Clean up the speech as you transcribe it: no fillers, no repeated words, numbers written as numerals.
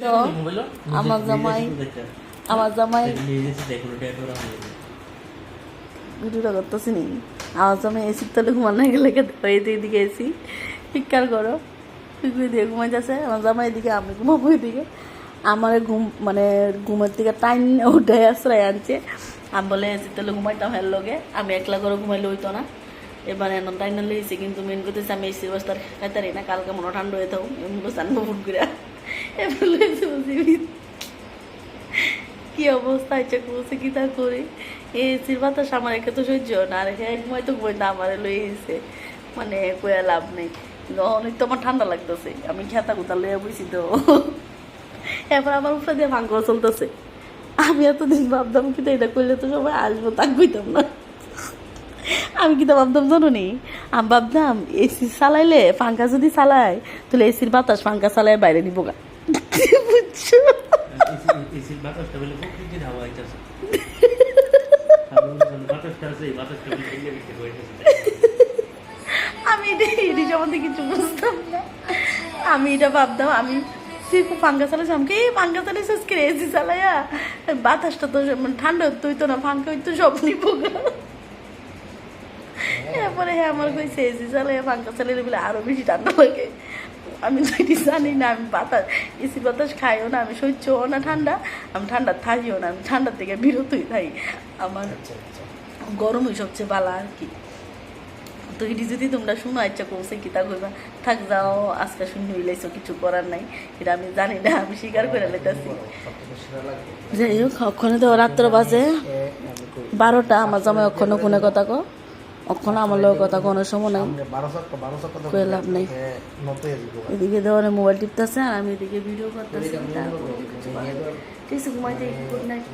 তো আমার জামাই ভিডিওটা করতেছি নি। আমার জামাই এসির তলে ঘুমানো গেলে এদিকে এসি চিৎকার করো দিয়ে ঘুমাই যাচ্ছে। আমার জামাই এদিকে, আমি ঘুমাবো এদিকে। আমার ঘুম মানে ঘুমের দিকে টাইম উঠে আশ্রয় আনছে। আমি বলে এসির তলে ঘুমাইতাম হের লগে, আমি একলা করে ঘুমাইলে হইতো না। এবার এমন টাইম লেগেছে, কিন্তু মেন করতেছে আমি এসির বস্তার খাইতারি না, কালকে মনে ঠান্ডা হয়ে থাকুন এমন বসে আনবো ফুট করে। কি অবস্থা হয়েছে করছে কি তা করি। এসির বাতাস আমার একে তো সহ্য না, আর এক ঘুমাই তো ঘুমাই না, আমার লয়ে এসে মানে কয়া লাভ নেই। অনেক তো আমার ঠান্ডা লাগতেছে, আমি খেতা কুতা লইয়া বইছি তো। এরপর আমার উপরে দিয়ে ভাঙ্গ চলতেছে। আমি এতদিন ভাবতাম কিন্তু এটা করলে তো সবাই আসবো, তা কইতাম না। আমি কিন্তু ভাবতাম জানো নি, আমি ভাবতাম এসি চালাইলে পাঙ্খা যদি চালাই তাহলে এসির বাতাস পাঙ্খা চালাই বাইরে নিবো গা, বুঝছো? আমি এটা সম্বন্ধে কিছু বুঝতাম না। আমি এটা ভাবতাম আমি পাঙ্খা চালাইছি, আমাকে এই পাঙ্খা চালাইছিস কে এসি চালাইয়া, বাতাসটা তো ঠান্ডা হইতো না, পাঙ্খা হইতো সব নিবো গা। এরপরে হ্যাঁ আমার কইছে এসি চালাইয়া পাঙ্খা চালাইলে বলে আরো বেশি ঠান্ডা লাগে। আমি তো এটি জানি না, আমি বাতাস এসি বাতাস খাইও না, আমি সহ্যও না ঠান্ডা, আমি ঠান্ডা থাকিও না, আমি ঠান্ডার থেকে বিরতই থাকি। আমার গরমই সবচেয়ে ভালো আর কি। তো এটি যদি তোমরা শুনো ইচ্ছা করছে কি তা করবা, থাক যাও, আজকে শুনে হইলেছো, কিছু করার নাই। এটা আমি জানি না, আমি স্বীকার করে লেতেছি। যাই হোক, অক্ষণে তো রাত্র বাজে 12টা। আমার জামাই অক্ষণে কোনে কথা কো, অক্ষণে আমার লোক কথা কোনো সময় নাই, কয়ে লাভ নেই। এদিকে ধরে মোবাইল টিপতেছে আর আমি এদিকে ভিডিও করতেছি। ঠিক আছে, ঘুমাইতে গুড নাইট।